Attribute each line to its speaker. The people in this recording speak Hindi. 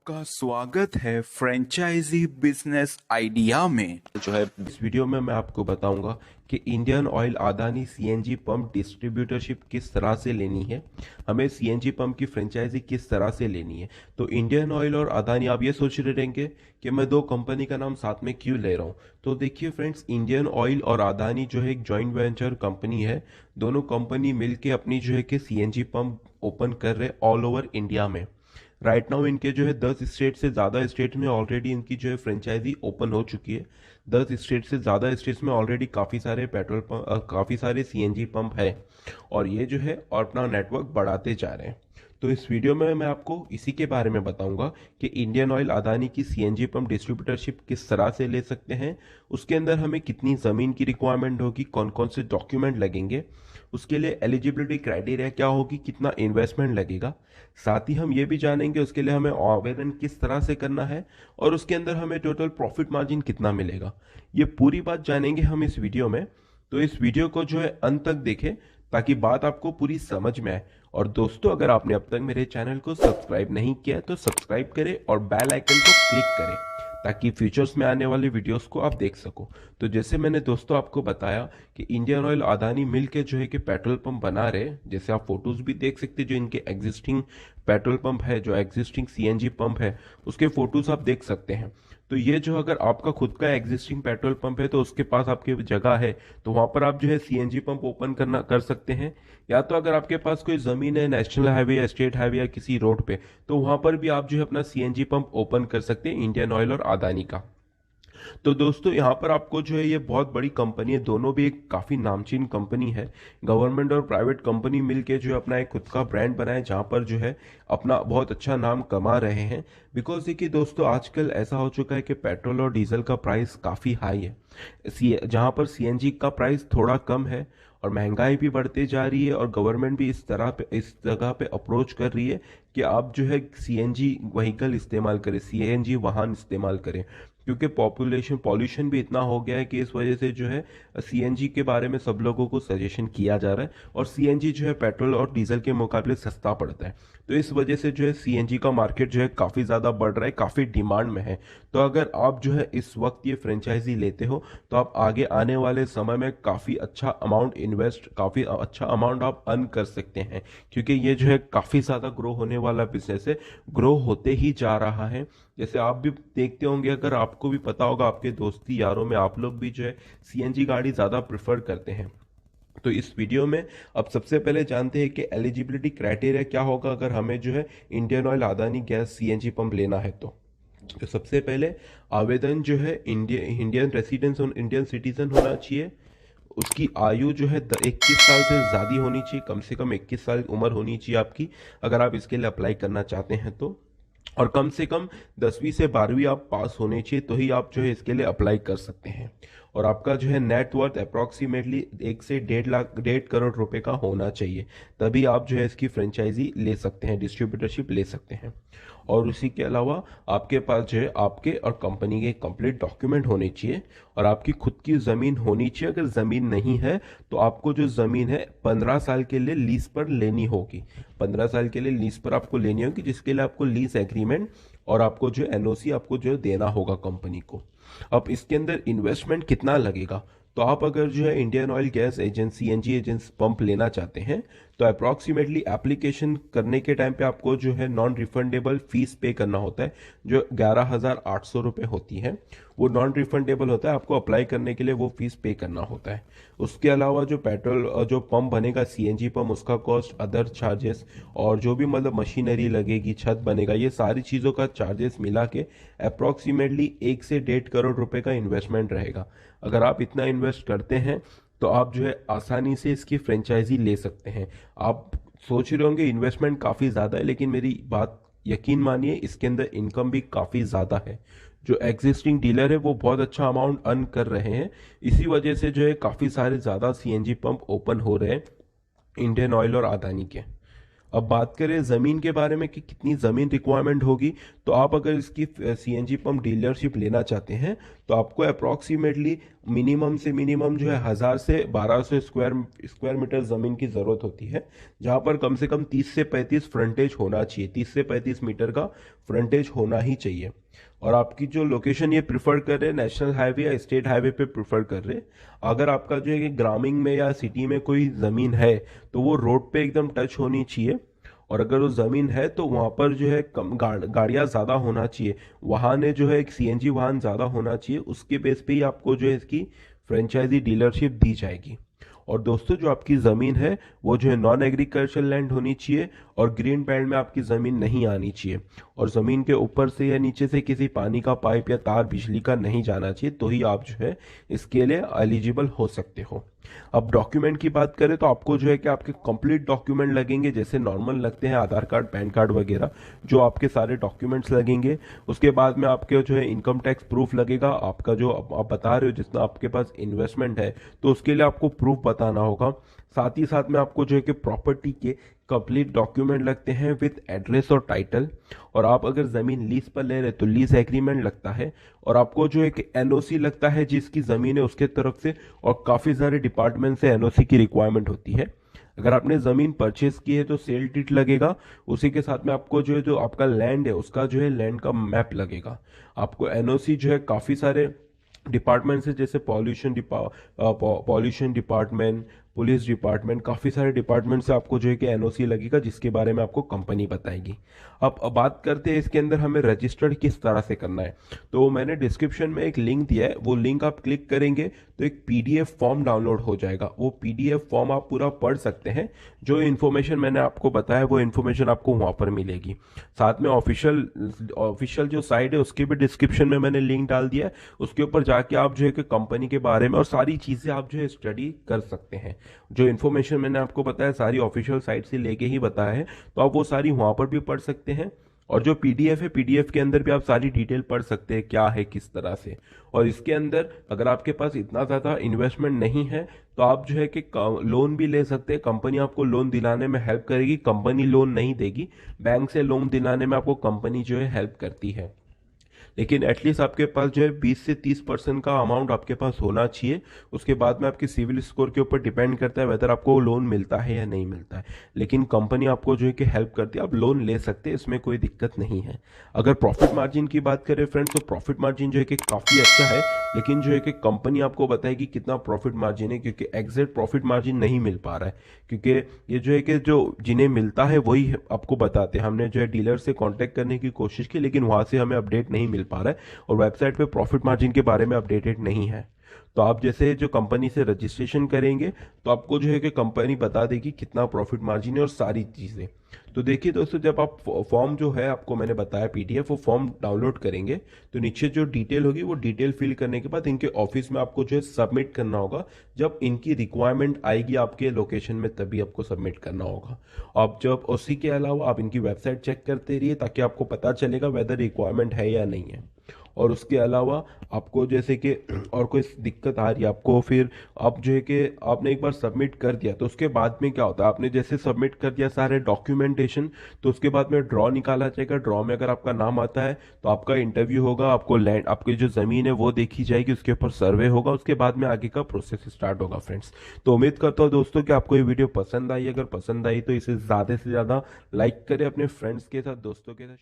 Speaker 1: आपका स्वागत है फ्रेंचाइजी बिजनेस आइडिया में।
Speaker 2: जो है इस वीडियो में मैं आपको बताऊंगा कि Indian oil Adani CNG pump distributorship किस तरह से लेनी है, हमें सीएनजी पंप की फ्रेंचाइजी किस तरह से लेनी है। तो इंडियन ऑयल और अदानी, आप ये सोच रहे रहेंगे कि मैं दो कंपनी का नाम साथ में क्यों ले रहा हूँ। तो देखिए फ्रेंड्स, इंडियन ऑयल और अदानी जो है एक जॉइंट वेंचर कंपनी है। दोनों कंपनी मिलके अपनी जो है कि सीएनजी पंप ओपन कर रहे ऑल ओवर इंडिया में। राइट नाउ इनके जो है 10 स्टेट से ज़्यादा स्टेट में ऑलरेडी इनकी जो है फ्रेंचाइजी ओपन हो चुकी है। 10 स्टेट से ज़्यादा स्टेट्स में ऑलरेडी काफ़ी सारे पेट्रोल पंप, काफ़ी सारे सीएनजी पंप है और ये जो है और अपना नेटवर्क बढ़ाते जा रहे हैं। तो इस वीडियो में मैं आपको इसी के बारे में बताऊंगा कि इंडियन ऑयल अदानी की सीएनजी पंप डिस्ट्रीब्यूटरशिप किस तरह से ले सकते हैं, उसके अंदर हमें कितनी ज़मीन की रिक्वायरमेंट होगी, कौन कौन से डॉक्यूमेंट लगेंगे, उसके लिए एलिजिबिलिटी क्राइटेरिया क्या होगी, कितना इन्वेस्टमेंट लगेगा। साथ ही हम ये भी जानेंगे उसके लिए हमें आवेदन किस तरह से करना है और उसके अंदर हमें टोटल प्रॉफिट मार्जिन कितना मिलेगा। ये पूरी बात जानेंगे हम इस वीडियो में। तो इस वीडियो को जो है अंत तक देखें ताकि बात आपको पूरी समझ में आए। और दोस्तों, अगर आपने अब तक मेरे चैनल को सब्सक्राइब नहीं किया है तो सब्सक्राइब करें और बेल आइकन को क्लिक करें ताकि फ्यूचर्स में आने वाले वीडियोस को आप देख सको। तो जैसे मैंने दोस्तों आपको बताया कि इंडियन ऑयल अदानी मिल के जो है कि पेट्रोल पंप बना रहे, जैसे आप फोटोज भी देख सकते हैं, जो इनके एग्जिस्टिंग पेट्रोल पंप है, जो एग्जिस्टिंग सीएनजी पंप है, उसके फोटोज आप देख सकते हैं। तो ये जो अगर आपका खुद का एग्जिस्टिंग पेट्रोल पंप है तो उसके पास आपकी जगह है तो वहां पर आप जो है सीएनजी पंप ओपन करना कर सकते हैं। या तो अगर आपके पास कोई जमीन है नेशनल हाईवे या स्टेट हाईवे या किसी रोड पे, तो वहां पर भी आप जो है अपना सीएनजी पंप ओपन कर सकते हैं इंडियन ऑयल और अदानी का। तो दोस्तों, यहाँ पर आपको जो है ये बहुत बड़ी कंपनी है, दोनों भी एक काफ़ी नामचीन कंपनी है। गवर्नमेंट और प्राइवेट कंपनी मिलके जो है अपना एक खुद का ब्रांड बनाए जहाँ पर जो है अपना बहुत अच्छा नाम कमा रहे हैं। बिकॉज देखिए दोस्तों, आजकल ऐसा हो चुका है कि पेट्रोल और डीजल का प्राइस काफ़ी हाई है, जहाँ पर सीएनजी का प्राइस थोड़ा कम है और महंगाई भी बढ़ती जा रही है। और गवर्नमेंट भी इस जगह पे अप्रोच कर रही है कि आप जो है सीएनजी व्हीकल इस्तेमाल करें, सीएनजी वाहन इस्तेमाल करें, क्योंकि पॉपुलेशन पॉल्यूशन भी इतना हो गया है कि इस वजह से जो है सीएनजी के बारे में सब लोगों को सजेशन किया जा रहा है। और सीएनजी जो है पेट्रोल और डीजल के मुकाबले सस्ता पड़ता है, तो इस वजह से जो है सीएनजी का मार्केट जो है काफ़ी ज़्यादा बढ़ रहा है, काफ़ी डिमांड में है। तो अगर आप जो है इस वक्त ये फ्रेंचाइजी लेते हो तो आप आगे आने वाले समय में काफ़ी अच्छा अमाउंट काफ़ी अच्छा अमाउंट आप अर्न कर सकते हैं, क्योंकि ये जो है काफ़ी ज़्यादा ग्रो होने वाला बिजनेस है, ग्रो होते ही जा रहा है। जैसे आप भी देखते होंगे, अगर आपको भी पता होगा, आपके दोस्ती यारों में आप लोग भी जो है सीएनजी गाड़ी ज़्यादा प्रेफर करते हैं। तो इस वीडियो में अब सबसे पहले जानते हैं कि एलिजिबिलिटी क्राइटेरिया क्या होगा अगर हमें जो है Indian oil Adani gas CNG pump लेना है। तो सबसे पहले आवेदन जो है इंडियन रेसिडेंस और इंडियन सिटीजन होना चाहिए। उसकी आयु जो है 21 साल से ज़्यादा होनी चाहिए, कम से कम 21 साल उम्र होनी चाहिए आपकी अगर आप इसके लिए अप्लाई करना चाहते हैं तो। और कम से कम 10वीं से 12वीं आप पास होने चाहिए, तो ही आप जो है इसके लिए अप्लाई कर सकते हैं। और आपका जो है नेट वर्थ अप्रॉक्सीमेटली 1 से 1.5 करोड़ रुपए का होना चाहिए, तभी आप जो है इसकी फ्रेंचाइजी ले सकते हैं, डिस्ट्रीब्यूटरशिप ले सकते हैं। और उसी के अलावा आपके पास जो है आपके और कंपनी के कंप्लीट डॉक्यूमेंट होने चाहिए और आपकी खुद की ज़मीन होनी चाहिए। अगर ज़मीन नहीं है तो आपको जो ज़मीन है 15 साल के लिए लीज पर लेनी होगी, 15 साल के लिए लीज पर आपको लेनी होगी, जिसके लिए आपको लीज एग्रीमेंट और आपको जो एनओसी आपको जो देना होगा कंपनी को। अब इसके अंदर इन्वेस्टमेंट कितना लगेगा, तो आप अगर जो है इंडियन ऑयल गैस एजेंसी एनजी एजेंसी पंप लेना चाहते हैं तो अप्रॉक्सीमेटली एप्लीकेशन करने के टाइम पे आपको जो है नॉन रिफंडेबल फीस पे करना होता है, जो 11,800 रुपये होती है। वो नॉन रिफंडेबल होता है, आपको अप्लाई करने के लिए वो फीस पे करना होता है। उसके अलावा जो पेट्रोल जो पंप बनेगा सीएनजी पंप, उसका कॉस्ट, अदर चार्जेस और जो भी मतलब मशीनरी लगेगी, छत बनेगा, ये सारी चीज़ों का चार्जेस मिला के अप्रॉक्सीमेटली 1 से 1.5 करोड़ रुपए का इन्वेस्टमेंट रहेगा। अगर आप इतना इन्वेस्ट करते हैं तो आप जो है आसानी से इसकी फ्रेंचाइजी ले सकते हैं। आप सोच रहे होंगे इन्वेस्टमेंट काफ़ी ज़्यादा है, लेकिन मेरी बात यकीन मानिए, इसके अंदर इनकम भी काफ़ी ज़्यादा है। जो एग्जिस्टिंग डीलर है वो बहुत अच्छा अमाउंट अर्न कर रहे हैं, इसी वजह से जो है काफ़ी सारे ज़्यादा सीएनजी पंप ओपन हो रहे हैं इंडियन ऑयल और अदानी के। अब बात करें ज़मीन के बारे में कि कितनी ज़मीन रिक्वायरमेंट होगी, तो आप अगर इसकी सीएनजी पंप डीलरशिप लेना चाहते हैं तो आपको अप्रॉक्सीमेटली मिनिमम से मिनिमम जो है 1000 से 1200 स्क्वायर मीटर ज़मीन की ज़रूरत होती है, जहां पर कम से कम 30 से 35 फ्रंटेज होना चाहिए, 30 से 35 मीटर का फ्रंटेज होना ही चाहिए। और आपकी जो लोकेशन ये प्रिफर कर रहे हैं नेशनल हाईवे या स्टेट हाईवे पे प्रिफर कर रहे हैं। अगर आपका जो है कि ग्रामीण में या सिटी में कोई ज़मीन है तो वो रोड पे एकदम टच होनी चाहिए, और अगर वो ज़मीन है तो वहाँ पर जो है कम गाड़ियाँ ज़्यादा होना चाहिए, वाहन है जो है एक सीएनजी वाहन ज़्यादा होना चाहिए, उसके बेस पे ही आपको जो है इसकी फ्रेंचाइजी डीलरशिप दी जाएगी। और दोस्तों जो आपकी ज़मीन है वो जो है नॉन एग्रीकल्चर लैंड होनी चाहिए, और ग्रीन बेल्ट में आपकी ज़मीन नहीं आनी चाहिए, और ज़मीन के ऊपर से या नीचे से किसी पानी का पाइप या तार बिजली का नहीं जाना चाहिए, तो ही आप जो है इसके लिए एलिजिबल हो सकते हो। अब डॉक्यूमेंट की बात करें तो आपको जो है कि आपके कंप्लीट डॉक्यूमेंट लगेंगे, जैसे नॉर्मल लगते हैं आधार कार्ड, पैन कार्ड वगैरह, जो आपके सारे डॉक्यूमेंट्स लगेंगे। उसके बाद में आपके जो है इनकम टैक्स प्रूफ लगेगा, आपका जो आप बता रहे हो जितना आपके पास इन्वेस्टमेंट है तो उसके लिए आपको प्रूफ बताना होगा। साथ ही साथ में आपको जो है कि प्रॉपर्टी के कंप्लीट डॉक्यूमेंट लगते हैं विथ एड्रेस और टाइटल, और आप अगर ज़मीन लीज पर ले रहे तो लीज एग्रीमेंट लगता है, और आपको जो एक एनओसी लगता है जिसकी ज़मीन है उसके तरफ से, और काफ़ी सारे डिपार्टमेंट से एनओसी की रिक्वायरमेंट होती है। अगर आपने ज़मीन परचेज की है तो सेल डीड लगेगा, उसी के साथ में आपको जो है जो आपका लैंड है उसका जो है लैंड का मैप लगेगा। आपको एनओसी जो है काफ़ी सारे डिपार्टमेंट से, जैसे पॉल्यूशन डिपार्टमेंट, पुलिस डिपार्टमेंट, काफ़ी सारे डिपार्टमेंट से आपको जो है कि एनओसी लगेगा, जिसके बारे में आपको कंपनी बताएगी। अब बात करते हैं इसके अंदर हमें रजिस्टर्ड किस तरह से करना है। तो मैंने डिस्क्रिप्शन में एक लिंक दिया है, वो लिंक आप क्लिक करेंगे तो एक पीडीएफ फॉर्म डाउनलोड हो जाएगा। वो पीडीएफ फॉर्म आप पूरा पढ़ सकते हैं, जो इन्फॉर्मेशन मैंने आपको बताया वो इन्फॉर्मेशन आपको वहाँ पर मिलेगी। साथ में ऑफिशियल जो साइट है उसके भी डिस्क्रिप्शन में मैंने लिंक डाल दिया है, उसके ऊपर जाके आप जो है कि कंपनी के बारे में और सारी चीज़ें आप जो है स्टडी कर सकते हैं। जो इन्फॉर्मेशन मैंने आपको बताया सारी ऑफिशियल साइट से लेके ही बताया है, तो आप वो सारी वहाँ पर भी पढ़ सकते हैं। और जो पीडीएफ है, पीडीएफ के अंदर भी आप सारी डिटेल पढ़ सकते हैं क्या है किस तरह से। और इसके अंदर अगर आपके पास इतना ज़्यादा इन्वेस्टमेंट नहीं है तो आप जो है कि लोन भी ले सकते हैं, कंपनी आपको लोन दिलाने में हेल्प करेगी, कंपनी लोन नहीं देगी, बैंक से लोन दिलाने में आपको कंपनी जो है हेल्प करती है। लेकिन एटलीस्ट आपके पास जो है 20 से 30% का अमाउंट आपके पास होना चाहिए। उसके बाद में आपके सिविल स्कोर के ऊपर डिपेंड करता है वेदर आपको लोन मिलता है या नहीं मिलता है, लेकिन कंपनी आपको जो है कि हेल्प करती है, आप लोन ले सकते हैं, इसमें कोई दिक्कत नहीं है। अगर प्रॉफिट मार्जिन की बात करें फ्रेंड्स, तो प्रॉफिट मार्जिन जो है कि काफ़ी अच्छा है, लेकिन जो है कि कंपनी आपको बताएगी कितना प्रॉफिट मार्जिन है, क्योंकि एग्जैक्ट प्रॉफिट मार्जिन नहीं मिल पा रहा है, क्योंकि ये जो है कि जो जिन्हें मिलता है वही आपको बताते हैं। हमने जो है डीलर से कांटेक्ट करने की कोशिश की, लेकिन वहां से हमें अपडेट नहीं मिल पा रहा है, और वेबसाइट पे प्रॉफिट मार्जिन के बारे में अपडेटेड नहीं है। तो आप जैसे जो कंपनी से रजिस्ट्रेशन करेंगे तो आपको जो है कि कंपनी बता देगी कितना प्रॉफिट मार्जिन है और सारी चीज़ें। तो देखिए दोस्तों, जब आप फॉर्म जो है आपको मैंने बताया पीडीएफ, वो फॉर्म डाउनलोड करेंगे तो नीचे जो डिटेल होगी वो डिटेल फिल करने के बाद इनके ऑफिस में आपको जो है सबमिट करना होगा। जब इनकी रिक्वायरमेंट आएगी आपके लोकेशन में तभी आपको सबमिट करना होगा। अब जब उसी के अलावा आप इनकी वेबसाइट चेक करते रहिए ताकि आपको पता चलेगा वेदर रिक्वायरमेंट है या नहीं है। और उसके अलावा आपको जैसे कि और कोई दिक्कत आ रही है आपको, फिर आप जो है कि आपने एक बार सबमिट कर दिया तो उसके बाद में क्या होता है, आपने जैसे सबमिट कर दिया सारे डॉक्यूमेंटेशन, तो उसके बाद में ड्रॉ निकाला जाएगा। ड्रॉ में अगर आपका नाम आता है तो आपका इंटरव्यू होगा, आपको लैंड, आपकी जो ज़मीन है वो देखी जाएगी, उसके ऊपर सर्वे होगा, उसके बाद में आगे का प्रोसेस स्टार्ट होगा फ्रेंड्स। तो उम्मीद करता हूँ दोस्तों कि आपको ये वीडियो पसंद आई। अगर पसंद आई तो इसे ज़्यादा से ज़्यादा लाइक करें, अपने फ्रेंड्स के साथ, दोस्तों के साथ।